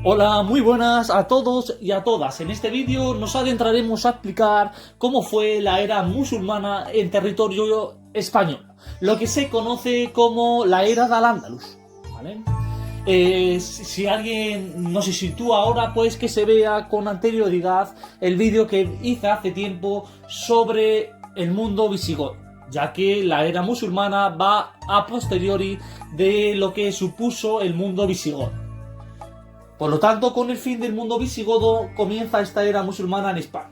Hola, muy buenas a todos y a todas. En este vídeo nos adentraremos a explicar cómo fue la era musulmana en territorio español, lo que se conoce como la era de Al-Ándalus, ¿vale? Si alguien no se sitúa ahora, pues que se vea con anterioridad el vídeo que hice hace tiempo sobre el mundo visigodo, ya que la era musulmana va a posteriori de lo que supuso el mundo visigodo. Por lo tanto, con el fin del mundo visigodo comienza esta era musulmana en España.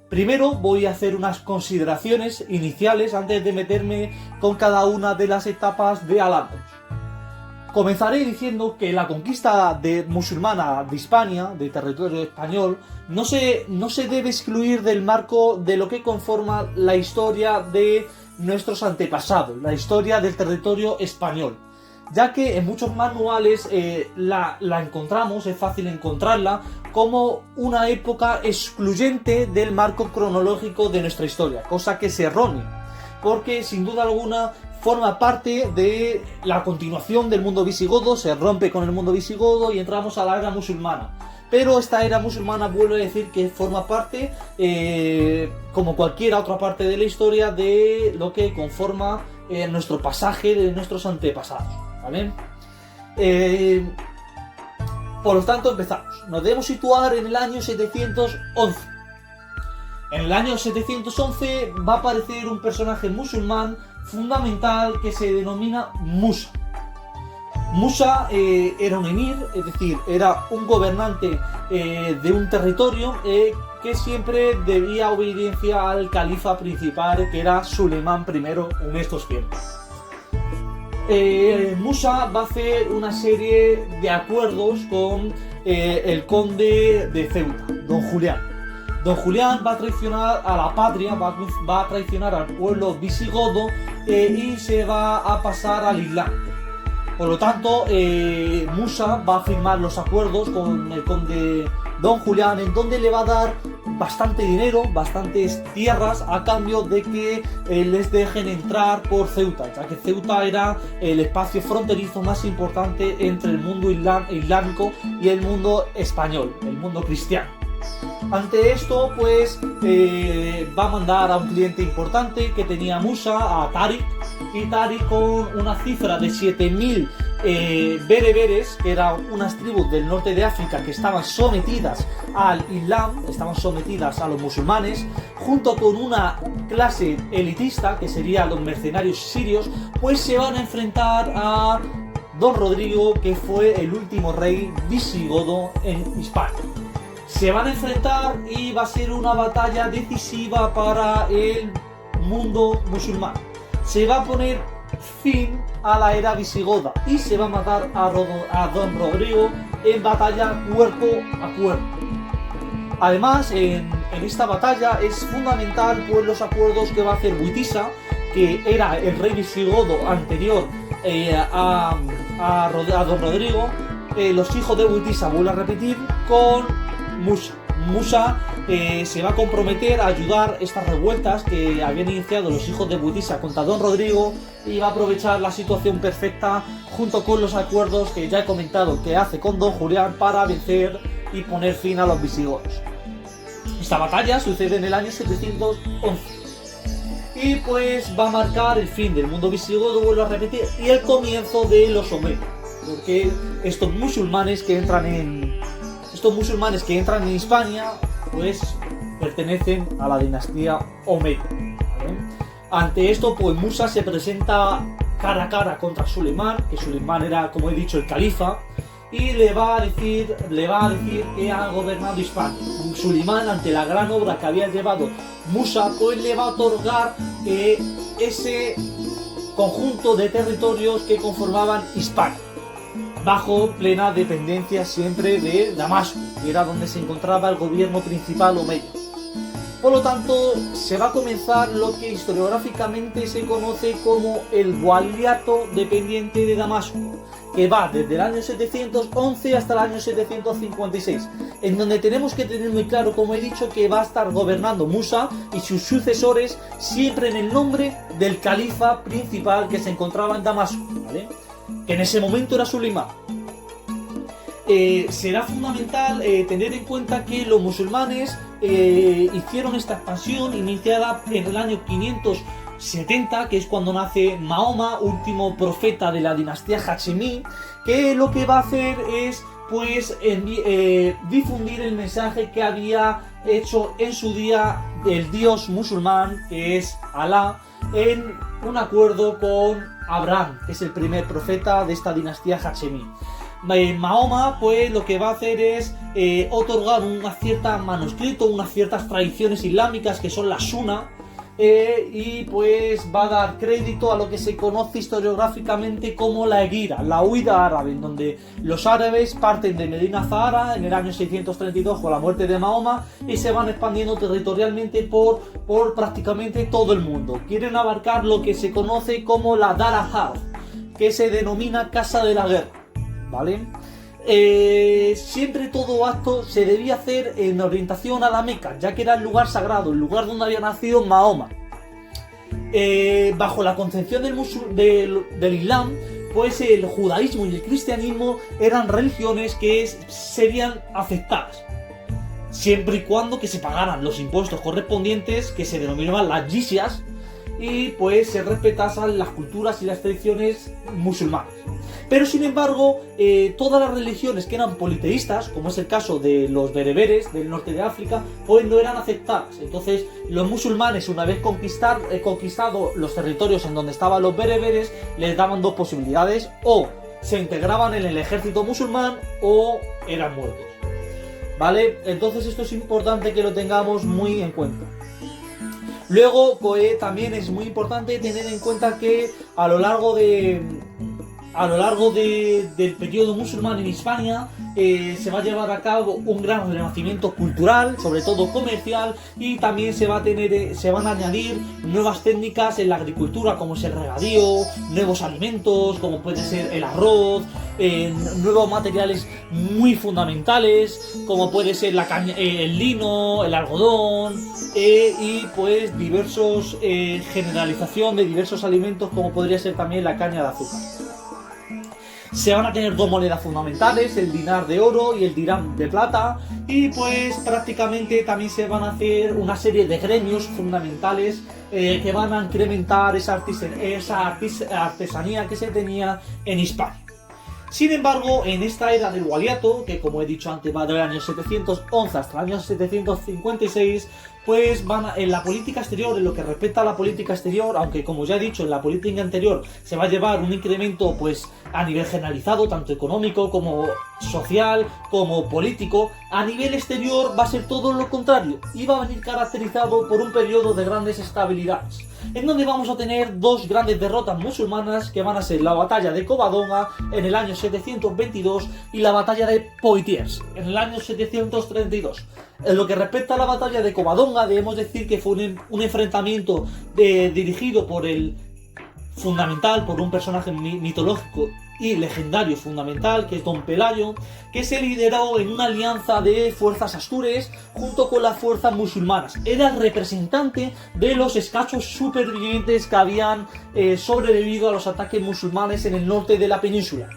Primero voy a hacer unas consideraciones iniciales antes de meterme con cada una de las etapas de Al-Ándalus. Comenzaré diciendo que la conquista musulmana de Hispania, de territorio español, no se debe excluir del marco de lo que conforma la historia de nuestros antepasados, la historia del territorio español, ya que en muchos manuales la encontramos, es fácil encontrarla, como una época excluyente del marco cronológico de nuestra historia, cosa que es errónea, porque sin duda alguna forma parte de la continuación del mundo visigodo, se rompe con el mundo visigodo y entramos a la era musulmana. Pero esta era musulmana, vuelvo a decir, que forma parte, como cualquier otra parte de la historia, de lo que conforma nuestro pasaje de nuestros antepasados, ¿vale? Por lo tanto, empezamos. Nos debemos situar en el año 711. En el año 711 va a aparecer un personaje musulmán fundamental que se denomina Musa. Musa era un emir, es decir, era un gobernante de un territorio que siempre debía obediencia al califa principal, que era Suleimán I en estos tiempos. Musa va a hacer una serie de acuerdos con el conde de Ceuta, don Julián. Don Julián va a traicionar a la patria, va a traicionar al pueblo visigodo y se va a pasar al Islam. Por lo tanto, Musa va a firmar los acuerdos con el conde don Julián, en donde le va a dar bastante dinero, bastantes tierras, a cambio de que les dejen entrar por Ceuta, ya que Ceuta era el espacio fronterizo más importante entre el mundo islámico y el mundo español, el mundo cristiano. Ante esto, pues va a mandar a un cliente importante que tenía Musa, a Tariq, y Tariq, con una cifra de 7000 bereberes, que eran unas tribus del norte de África que estaban sometidas al Islam, estaban sometidas a los musulmanes, junto con una clase elitista que serían los mercenarios sirios, pues se van a enfrentar a don Rodrigo, que fue el último rey visigodo en Hispania. Se van a enfrentar y va a ser una batalla decisiva para el mundo musulmán. Se va a poner fin a la era visigoda y se va a matar a don Rodrigo en batalla cuerpo a cuerpo. Además, en esta batalla es fundamental, pues, los acuerdos que va a hacer Witiza, que era el rey visigodo anterior a don Rodrigo. Los hijos de Witiza, vuelvo a repetir, con Musa. Musa se va a comprometer a ayudar estas revueltas que habían iniciado los hijos de Witiza contra don Rodrigo, y va a aprovechar la situación perfecta junto con los acuerdos que ya he comentado que hace con don Julián para vencer y poner fin a los visigodos. Esta batalla sucede en el año 711 y pues va a marcar el fin del mundo visigodo, vuelvo a repetir, y el comienzo de los omeyas, porque estos musulmanes que entran en Hispania, pues pertenecen a la dinastía omeya, ¿vale? Ante esto, pues Musa se presenta cara a cara contra Suleimán, que Suleimán era, como he dicho, el califa, y le va a decir que ha gobernado Hispania. Suleimán, ante la gran obra que había llevado Musa, pues le va a otorgar ese conjunto de territorios que conformaban Hispania, bajo plena dependencia siempre de Damasco, que era donde se encontraba el gobierno principal omeya. Por lo tanto, se va a comenzar lo que historiográficamente se conoce como el waliato dependiente de Damasco, que va desde el año 711 hasta el año 756, en donde tenemos que tener muy claro, como he dicho, que va a estar gobernando Musa y sus sucesores siempre en el nombre del califa principal que se encontraba en Damasco, ¿vale? Que en ese momento era Suleimán. será fundamental tener en cuenta que los musulmanes hicieron esta expansión iniciada en el año 570, que es cuando nace Mahoma, último profeta de la dinastía Hachemí, que lo que va a hacer es pues difundir el mensaje que había hecho en su día el dios musulmán, que es Alá, en un acuerdo con Abraham, que es el primer profeta de esta dinastía Hachemí. Mahoma pues lo que va a hacer es otorgar una cierta manuscrito, unas ciertas tradiciones islámicas que son la Sunna, y pues va a dar crédito a lo que se conoce historiográficamente como la Hegira, la huida árabe, en donde los árabes parten de Medina Zahara en el año 632 con la muerte de Mahoma y se van expandiendo territorialmente por prácticamente todo el mundo. Quieren abarcar lo que se conoce como la Dar al-Harb, que se denomina Casa de la Guerra, ¿vale? Siempre todo acto se debía hacer en orientación a la Meca, ya que era el lugar sagrado, el lugar donde había nacido Mahoma. Bajo la concepción del Islam, pues el judaísmo y el cristianismo eran religiones que serían aceptadas, siempre y cuando que se pagaran los impuestos correspondientes, que se denominaban las jizyas, y pues se respetasen las culturas y las tradiciones musulmanas. Pero sin embargo, todas las religiones que eran politeístas, como es el caso de los bereberes del norte de África, pues no eran aceptadas. Entonces los musulmanes, una vez conquistado los territorios en donde estaban los bereberes, les daban dos posibilidades: o se integraban en el ejército musulmán o eran muertos, ¿vale? Entonces esto es importante que lo tengamos muy en cuenta. Luego también es muy importante tener en cuenta que a lo largo del periodo musulmán en Hispania se va a llevar a cabo un gran renacimiento cultural, sobre todo comercial, y también se van a añadir nuevas técnicas en la agricultura, como es el regadío, nuevos alimentos como puede ser el arroz, nuevos materiales muy fundamentales como puede ser la caña, el lino, el algodón, y pues generalización de diversos alimentos como podría ser también la caña de azúcar. Se van a tener dos monedas fundamentales, el dinar de oro y el dirham de plata, y pues prácticamente también se van a hacer una serie de gremios fundamentales que van a incrementar esa artesanía que se tenía en Hispania. Sin embargo, en esta era del waliato, que como he dicho antes va del año 711 hasta el año 756, pues en la política exterior, en lo que respecta a la política exterior, aunque como ya he dicho, en la política interior se va a llevar un incremento pues a nivel generalizado, tanto económico como social, como político, a nivel exterior va a ser todo lo contrario y va a venir caracterizado por un periodo de grandes estabilidades, en donde vamos a tener dos grandes derrotas musulmanas que van a ser la batalla de Covadonga en el año 722 y la batalla de Poitiers en el año 732. En lo que respecta a la batalla de Covadonga, debemos decir que fue un enfrentamiento dirigido por un personaje mitológico y legendario fundamental, que es Don Pelayo, que se lideró en una alianza de fuerzas astures junto con las fuerzas musulmanas. Era el representante de los escasos supervivientes que habían sobrevivido a los ataques musulmanes en el norte de la península.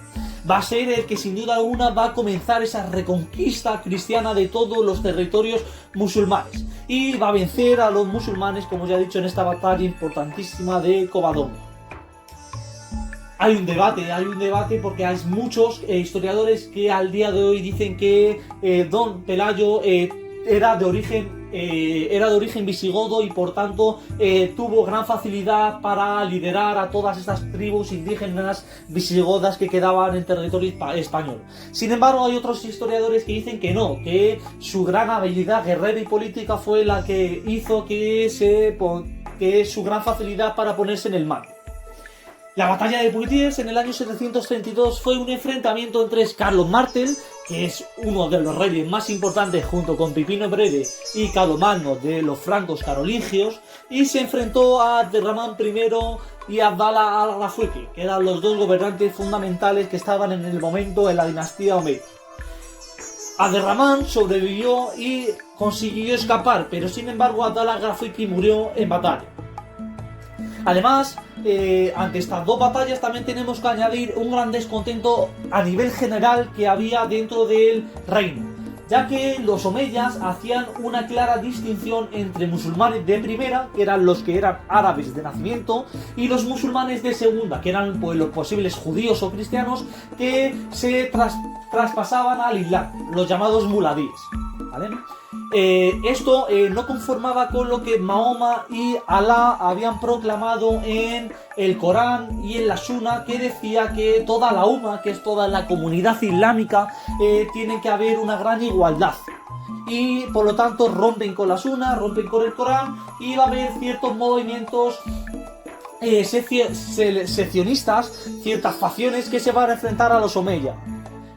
Va a ser el que sin duda alguna va a comenzar esa reconquista cristiana de todos los territorios musulmanes y va a vencer a los musulmanes, como ya he dicho, en esta batalla importantísima de Covadonga. Hay un debate porque hay muchos historiadores que al día de hoy dicen que Don Pelayo era de origen visigodo y por tanto tuvo gran facilidad para liderar a todas estas tribus indígenas visigodas que quedaban en territorio español. Sin embargo, hay otros historiadores que dicen que no, que su gran habilidad guerrera y política fue la que hizo que su gran facilidad para ponerse en el mando. La batalla de Poitiers en el año 732 fue un enfrentamiento entre Carlos Martel, que es uno de los reyes más importantes junto con Pipino Breve y Carlomagno de los francos carolingios, y se enfrentó a Abderramán I y Abdalá al-Ghafiqi, que eran los dos gobernantes fundamentales que estaban en el momento en la dinastía omeya. Abderramán sobrevivió y consiguió escapar, pero sin embargo Abdalá al-Ghafiqi murió en batalla. Además, ante estas dos batallas también tenemos que añadir un gran descontento a nivel general que había dentro del reino, ya que los omeyas hacían una clara distinción entre musulmanes de primera, que eran los que eran árabes de nacimiento, y los musulmanes de segunda, que eran pues los posibles judíos o cristianos que se traspasaban al Islam, los llamados muladíes, ¿vale? Esto no conformaba con lo que Mahoma y Alá habían proclamado en el Corán y en la Sunna, que decía que toda la umma, que es toda la comunidad islámica, tiene que haber una gran igualdad. Y por lo tanto rompen con la Sunna, rompen con el Corán, y va a haber ciertos movimientos seccionistas, ciertas facciones que se van a enfrentar a los Omeya,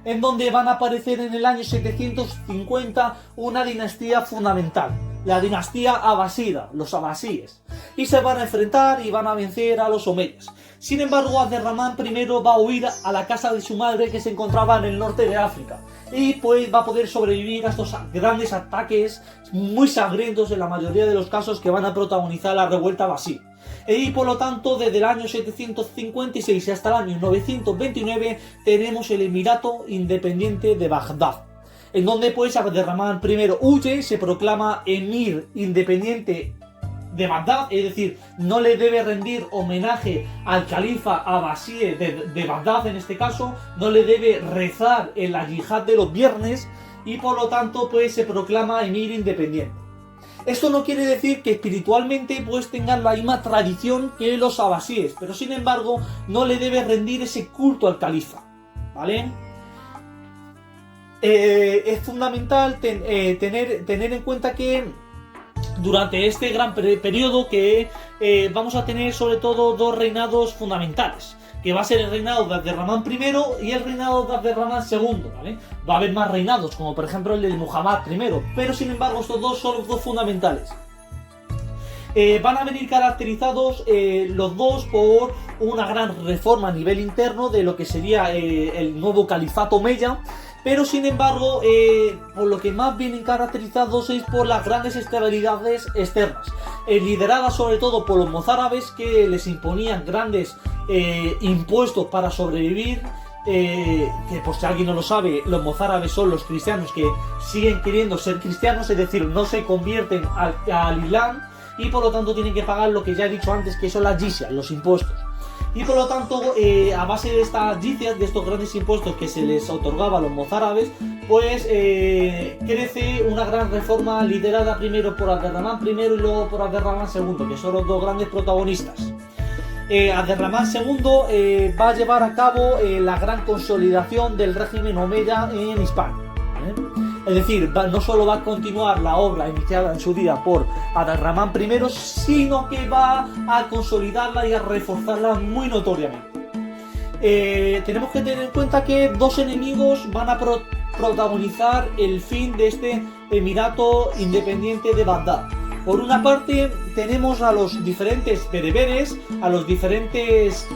en donde van a aparecer en el año 750 una dinastía fundamental, la dinastía abasida, los abasíes, y se van a enfrentar y van a vencer a los omeyas. Sin embargo, Abderramán I va a huir a la casa de su madre, que se encontraba en el norte de África, y pues va a poder sobrevivir a estos grandes ataques muy sangrientos en la mayoría de los casos que van a protagonizar la revuelta abasí. Y por lo tanto, desde el año 756 hasta el año 929 tenemos el Emirato Independiente de Bagdad, en donde pues Abderramán I huye, se proclama emir independiente de Bagdad, es decir, no le debe rendir homenaje al califa abasí de Bagdad, en este caso, no le debe rezar en la yihad de los viernes, y por lo tanto pues se proclama emir independiente. Esto no quiere decir que espiritualmente pues tengan la misma tradición que los abasíes, pero sin embargo no le debe rendir ese culto al califa, ¿vale? Es fundamental tener en cuenta que durante este gran periodo que vamos a tener sobre todo dos reinados fundamentales, que va a ser el reinado de Abderramán I y el reinado de Abderramán II, ¿vale? Va a haber más reinados, como por ejemplo el de Muhammad I, pero sin embargo estos dos son los dos fundamentales. Van a venir caracterizados los dos por una gran reforma a nivel interno de lo que sería el nuevo califato omeya, pero sin embargo por lo que más vienen caracterizados es por las grandes estabilidades externas, lideradas sobre todo por los mozárabes, que les imponían grandes impuestos para sobrevivir, que por si alguien no lo sabe, los mozárabes son los cristianos que siguen queriendo ser cristianos, es decir, no se convierten al Islam, y por lo tanto tienen que pagar lo que ya he dicho antes, que son las jizya, los impuestos. Y por lo tanto, a base de estas jizyas, de estos grandes impuestos que se les otorgaba a los mozárabes, pues crece una gran reforma liderada primero por Abderramán I y luego por Abderramán II, que son los dos grandes protagonistas. Abderramán II va a llevar a cabo la gran consolidación del régimen omeya en Hispania, ¿eh? Es decir, no solo va a continuar la obra iniciada en su día por Abderramán I, sino que va a consolidarla y a reforzarla muy notoriamente. Tenemos que tener en cuenta que dos enemigos van a protagonizar el fin de este Emirato Independiente de Bagdad. Por una parte tenemos a los diferentes bereberes, a los diferentes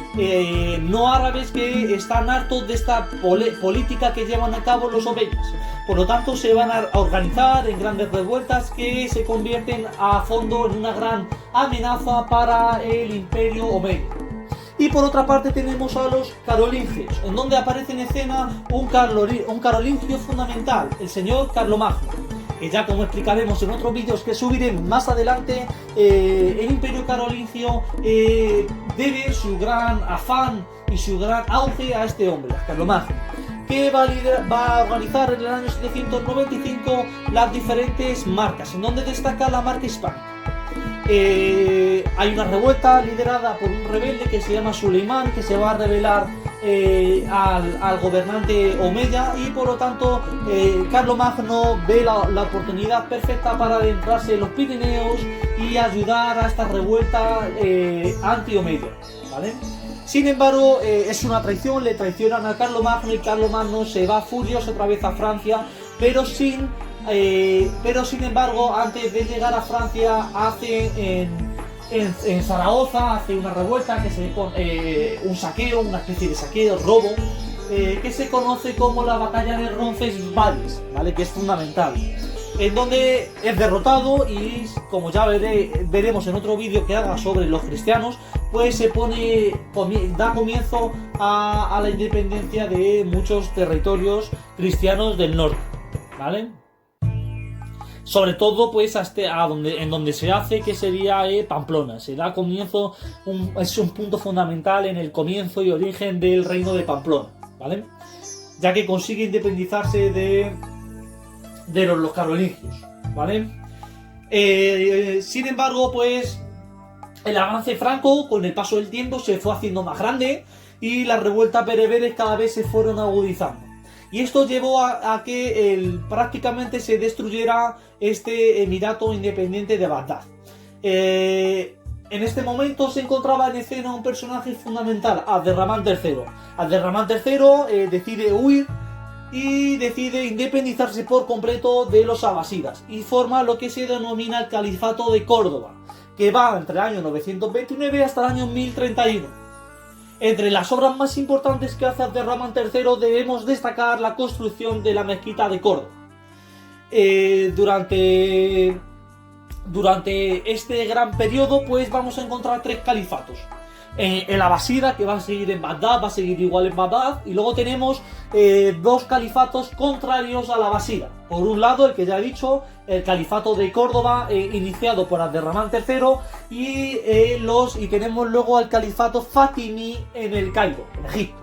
no árabes, que están hartos de esta política que llevan a cabo los omeyas. Por lo tanto se van a organizar en grandes revueltas que se convierten a fondo en una gran amenaza para el imperio omeya. Y por otra parte tenemos a los carolingios, en donde aparece en escena un carolingio fundamental, el señor Carlomagno, que ya, como explicaremos en otros vídeos que subiré más adelante, el imperio carolingio debe su gran afán y su gran auge a este hombre, a Carlomagno, que va a organizar en el año 795 las diferentes marcas, en donde destaca la marca hispánica. Hay una revuelta liderada por un rebelde que se llama Suleimán, que se va a rebelar al gobernante omeya, y por lo tanto Carlomagno ve la oportunidad perfecta para adentrarse en los Pirineos y ayudar a esta revuelta anti-omeya, ¿vale? Sin embargo, es una traición, le traicionan a Carlomagno, y Carlomagno se va furioso otra vez a Francia, pero sin embargo, antes de llegar a Francia, hace en Zaragoza hace una revuelta que se un saqueo, una especie de saqueo, robo, que se conoce como la batalla de Roncesvalles, ¿vale? Que es fundamental, en donde es derrotado, y como ya veremos en otro vídeo que haga sobre los cristianos, pues da comienzo a la independencia de muchos territorios cristianos del norte, ¿vale? Sobre todo pues en donde se hace, que sería Pamplona. Se da comienzo, es un punto fundamental en el comienzo y origen del reino de Pamplona, ¿vale? Ya que consigue independizarse de los carolingios, ¿vale? Sin embargo, pues el avance franco con el paso del tiempo se fue haciendo más grande y las revueltas bereberes cada vez se fueron agudizando. Y esto llevó a que prácticamente se destruyera este emirato independiente de Bagdad. En este momento se encontraba en escena un personaje fundamental, Abderramán III. Abderramán III decide huir y decide independizarse por completo de los abasidas y forma lo que se denomina el Califato de Córdoba, que va entre el año 929 hasta el año 1031. Entre las obras más importantes que hace Abderramán III debemos destacar la construcción de la mezquita de Córdoba. Durante este gran periodo pues vamos a encontrar tres califatos. El abasida, que va a seguir en Bagdad, va a seguir igual en Bagdad, y luego tenemos dos califatos contrarios al abasida. Por un lado, el que ya he dicho, el califato de Córdoba, iniciado por Abderramán III, y tenemos luego al califato fatimí en el Cairo, en Egipto.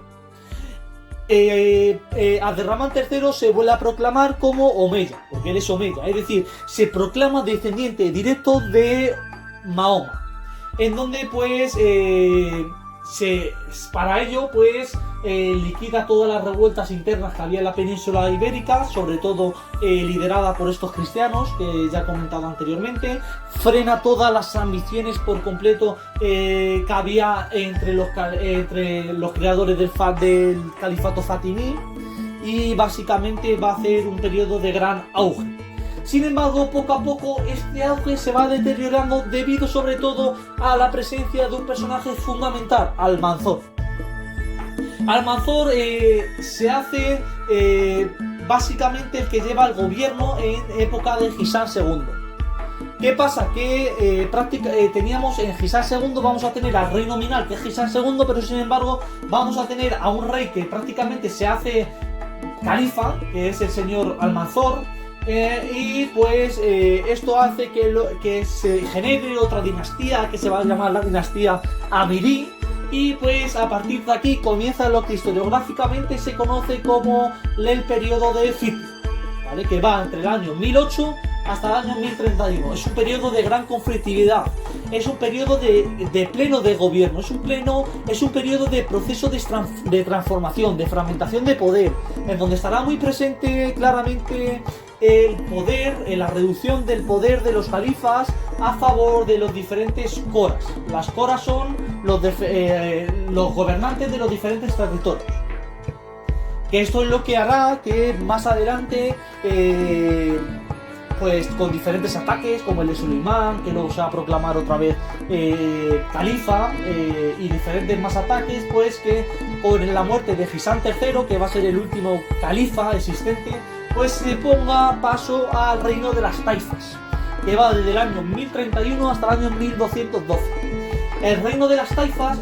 Abderramán III se vuelve a proclamar como Omeya, porque él es Omeya, es decir, se proclama descendiente directo de Mahoma, en donde pues para ello pues liquida todas las revueltas internas que había en la península ibérica, sobre todo liderada por estos cristianos que ya he comentado anteriormente, frena todas las ambiciones por completo que había entre los creadores del califato fatimí, y básicamente va a hacer un periodo de gran auge. Sin embargo, poco a poco este auge se va deteriorando debido sobre todo a la presencia de un personaje fundamental, Almanzor. Almanzor se hace básicamente el que lleva el gobierno en época de Gisán II. ¿Qué pasa? Que teníamos en Gisán II, vamos a tener al rey nominal, que es Gisán II, pero sin embargo vamos a tener a un rey que prácticamente se hace califa, que es el señor Almanzor. Y pues esto hace que se genere otra dinastía que se va a llamar la dinastía Amirí, y pues a partir de aquí comienza lo que historiográficamente se conoce como el periodo de Fitna, ¿vale? Que va entre el año 1008 hasta el año 1031. Es un periodo de gran conflictividad, es un periodo de pleno de gobierno, es un periodo de proceso de transformación, de fragmentación de poder, en donde estará muy presente claramente el poder, la reducción del poder de los califas a favor de los diferentes coras. Las coras son los gobernantes de los diferentes territorios. Que esto es lo que hará que más adelante pues con diferentes ataques como el de Suleimán, que luego se va a proclamar otra vez califa, y diferentes más ataques, pues que con la muerte de Gisán III, que va a ser el último califa existente, pues se ponga paso al reino de las taifas, que va desde el año 1031 hasta el año 1212. El reino de las taifas,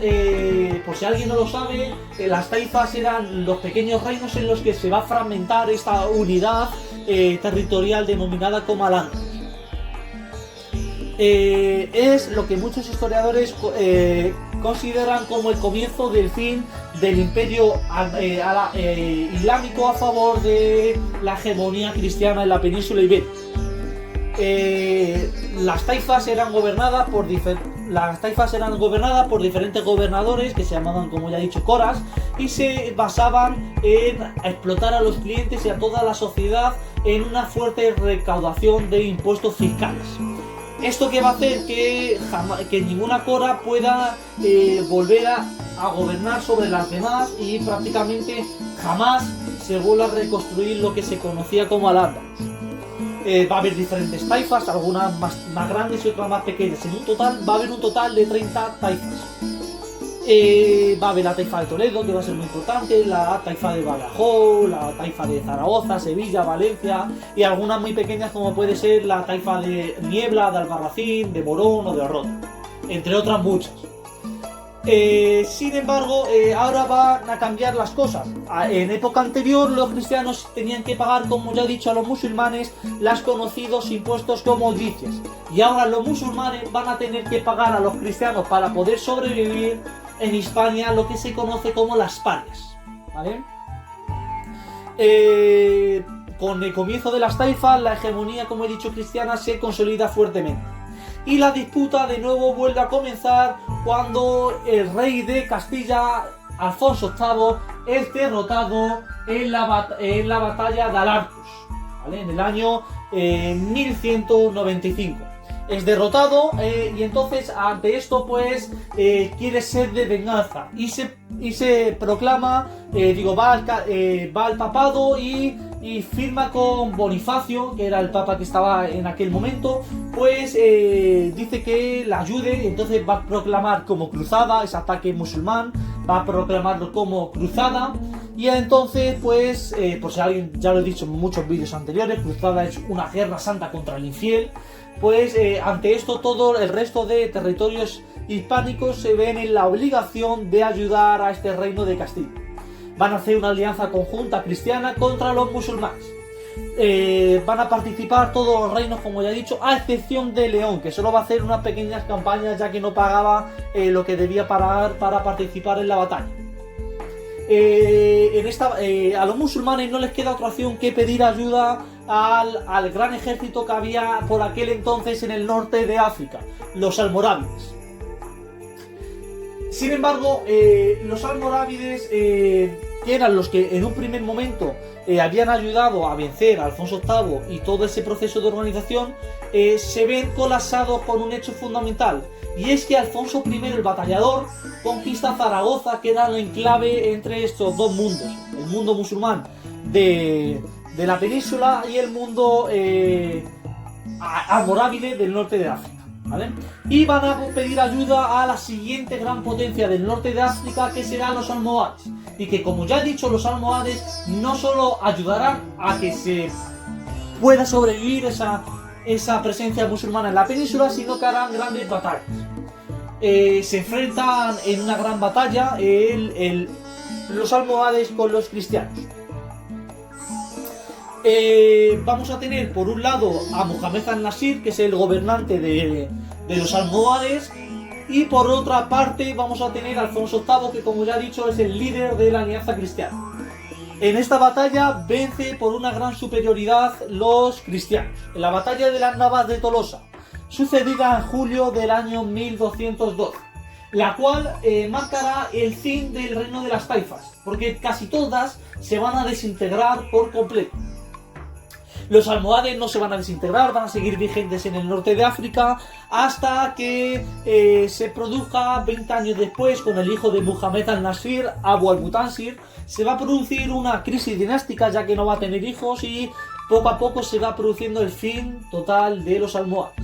por si alguien no lo sabe, las taifas eran los pequeños reinos en los que se va a fragmentar esta unidad territorial denominada como Al-Ándalus. Es lo que muchos historiadores consideran como el comienzo del fin del imperio islámico a favor de la hegemonía cristiana en la península ibérica. Las taifas eran gobernadas por diferentes gobernadores que se llamaban, como ya he dicho, coras, y se basaban en explotar a los clientes y a toda la sociedad en una fuerte recaudación de impuestos fiscales. Esto que va a hacer que ninguna cora pueda volver a gobernar sobre las demás, y prácticamente jamás se vuelve a reconstruir lo que se conocía como Al-Ándalus. Va a haber diferentes taifas, algunas más grandes y otras más pequeñas. En un total va a haber un total de 30 taifas. Va a haber la taifa de Toledo, que va a ser muy importante, la taifa de Badajoz, la taifa de Zaragoza, Sevilla, Valencia, y algunas muy pequeñas como puede ser la taifa de Niebla, de Albarracín, de Morón o de Arroz, entre otras muchas. Sin embargo, ahora van a cambiar las cosas. En época anterior los cristianos tenían que pagar, como ya he dicho, a los musulmanes los conocidos impuestos como yizes. Y ahora los musulmanes van a tener que pagar a los cristianos para poder sobrevivir en Hispania lo que se conoce como las parias, ¿vale? Con el comienzo de las taifas, la hegemonía, como he dicho, cristiana se consolida fuertemente. Y la disputa de nuevo vuelve a comenzar cuando el rey de Castilla, Alfonso VIII, es derrotado en la batalla de Alarcos, ¿vale? En el año 1195. Es derrotado y entonces ante esto pues quiere ser de venganza y se proclama, va al papado y firma con Bonifacio, que era el papa que estaba en aquel momento, pues dice que la ayude y entonces va a proclamar como cruzada ese ataque musulmán, va a proclamarlo como cruzada. Y entonces, pues, por si alguien, ya lo he dicho en muchos vídeos anteriores, cruzada es una guerra santa contra el infiel. Pues ante esto todo el resto de territorios hispánicos se ven en la obligación de ayudar a este reino de Castilla. Van a hacer una alianza conjunta cristiana contra los musulmanes. Van a participar todos los reinos, como ya he dicho, a excepción de León, que solo va a hacer unas pequeñas campañas ya que no pagaba lo que debía pagar para participar en la batalla. A los musulmanes no les queda otra opción que pedir ayuda al gran ejército que había por aquel entonces en el norte de África, los almorávides. Sin embargo, los almorávides, que eran los que en un primer momento habían ayudado a vencer a Alfonso VIII y todo ese proceso de organización, se ven colapsados con un hecho fundamental, y es que Alfonso I, el batallador, conquista Zaragoza, que era la enclave entre estos dos mundos, el mundo musulmán de la península y el mundo almorávide del norte de África, ¿vale? Y van a pedir ayuda a la siguiente gran potencia del norte de África, que serán los almohades, y que, como ya he dicho, los almohades no solo ayudarán a que se pueda sobrevivir esa presencia musulmana en la península, sino que harán grandes batallas. Se enfrentan en una gran batalla los almohades con los cristianos. Vamos a tener por un lado a Mohamed al-Nasir, que es el gobernante de los almohades, y por otra parte vamos a tener a Alfonso VIII, que, como ya he dicho, es el líder de la alianza cristiana. En esta batalla vence por una gran superioridad los cristianos, en la batalla de las Navas de Tolosa, sucedida en julio del año 1212, la cual marcará el fin del reino de las taifas, porque casi todas se van a desintegrar por completo. Los almohades no se van a desintegrar, van a seguir vigentes en el norte de África hasta que se produzca 20 años después, con el hijo de Mohamed al-Nasir, Abu al-Mutansir, se va a producir una crisis dinástica, ya que no va a tener hijos, y poco a poco se va produciendo el fin total de los almohades.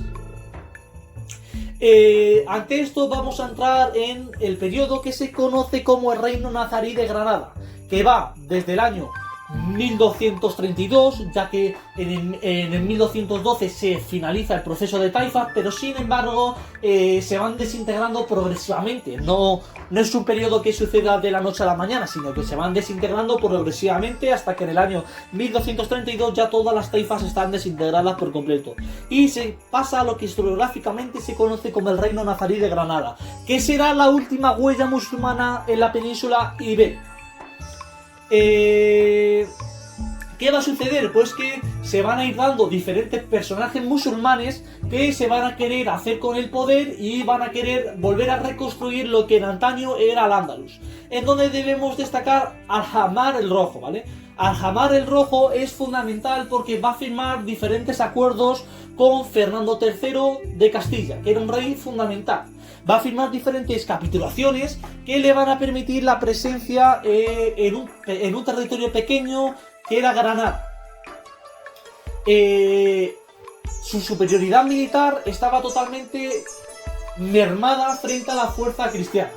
Ante esto vamos a entrar en el periodo que se conoce como el Reino Nazarí de Granada, que va desde el año 1232, ya que en el 1212 se finaliza el proceso de taifas, pero sin embargo se van desintegrando progresivamente. No es un periodo que suceda de la noche a la mañana, sino que se van desintegrando progresivamente hasta que en el año 1232 ya todas las taifas están desintegradas por completo. Y se pasa a lo que historiográficamente se conoce como el Reino Nazarí de Granada, que será la última huella musulmana en la península ibérica. ¿Qué va a suceder? Pues que se van a ir dando diferentes personajes musulmanes que se van a querer hacer con el poder y van a querer volver a reconstruir lo que en antaño era Al-Ándalus, en donde debemos destacar Al-Hamar el Rojo, ¿vale? Al-Hamar el Rojo es fundamental porque va a firmar diferentes acuerdos con Fernando III de Castilla, que era un rey fundamental. Va a firmar diferentes capitulaciones que le van a permitir la presencia en un territorio pequeño que era Granada. Su superioridad militar estaba totalmente mermada frente a la fuerza cristiana.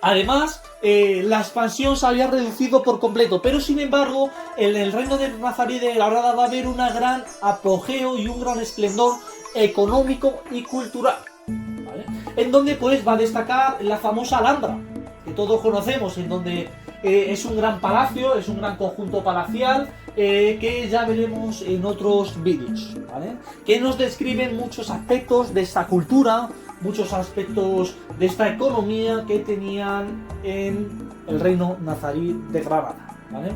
Además, la expansión se había reducido por completo, pero sin embargo, en el reino de Nazarí de Granada va a haber un gran apogeo y un gran esplendor económico y cultural, ¿vale? en donde pues va a destacar la famosa Alhambra, que todos conocemos, en donde es un gran palacio, es un gran conjunto palacial, que ya veremos en otros vídeos, ¿vale? Que nos describen muchos aspectos de esta cultura, muchos aspectos de esta economía que tenían en el reino nazarí de Granada, ¿vale?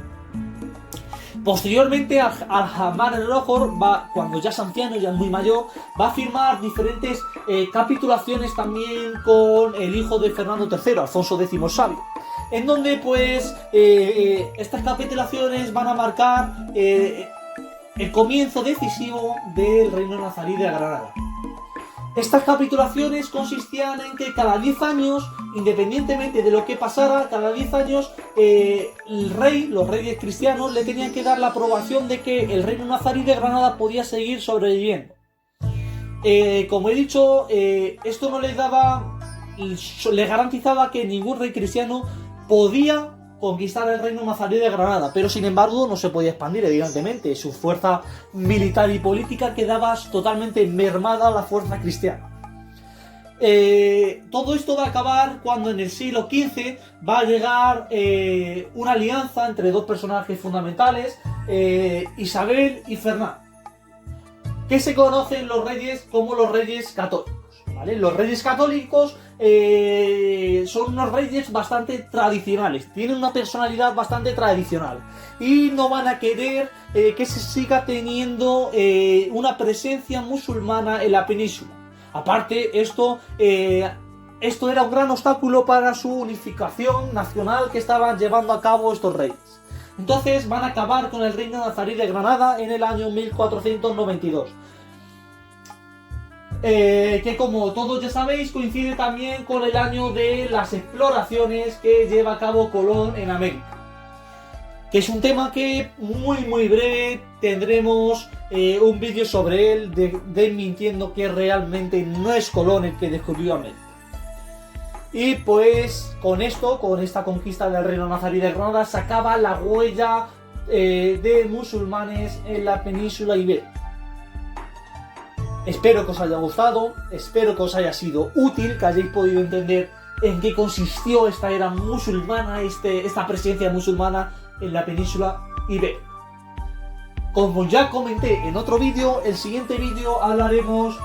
Posteriormente, Al-Hamar el-Rojor, cuando ya es anciano, ya es muy mayor, va a firmar diferentes capitulaciones también con el hijo de Fernando III, Alfonso X el Sabio, en donde pues estas capitulaciones van a marcar el comienzo decisivo del reino nazarí de Granada. Estas capitulaciones consistían en que cada 10 años, independientemente de lo que pasara, cada 10 años los reyes cristianos le tenían que dar la aprobación de que el reino nazarí de Granada podía seguir sobreviviendo. Como he dicho, esto no les garantizaba que ningún rey cristiano podía conquistar el reino nazarí de Granada, pero sin embargo no se podía expandir, evidentemente. Su fuerza militar y política quedaba totalmente mermada a la fuerza cristiana. Todo esto va a acabar cuando en el siglo XV va a llegar una alianza entre dos personajes fundamentales, Isabel y Fernán, que se conocen los reyes como los reyes católicos, ¿vale? Los reyes católicos son unos reyes bastante tradicionales, tienen una personalidad bastante tradicional y no van a querer que se siga teniendo una presencia musulmana en la península. Aparte, esto era un gran obstáculo para su unificación nacional que estaban llevando a cabo estos reyes. Entonces van a acabar con el reino nazarí de Granada en el año 1492. Que como todos ya sabéis coincide también con el año de las exploraciones que lleva a cabo Colón en América, que es un tema que muy breve tendremos un vídeo sobre él, desmintiendo que realmente no es Colón el que descubrió América. Y pues con esta conquista del reino nazarí de Granada se acaba la huella de musulmanes en la península ibérica. Espero que os haya gustado, espero que os haya sido útil, que hayáis podido entender en qué consistió esta era musulmana, esta presencia musulmana en la península ibérica. Como ya comenté en otro vídeo, el siguiente vídeo hablaremos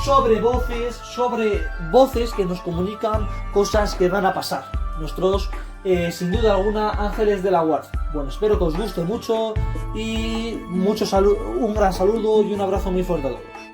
sobre voces que nos comunican cosas que van a pasar. Nuestros, sin duda alguna, ángeles de la guardia. Bueno, espero que os guste mucho y un gran saludo y un abrazo muy fuerte a todos.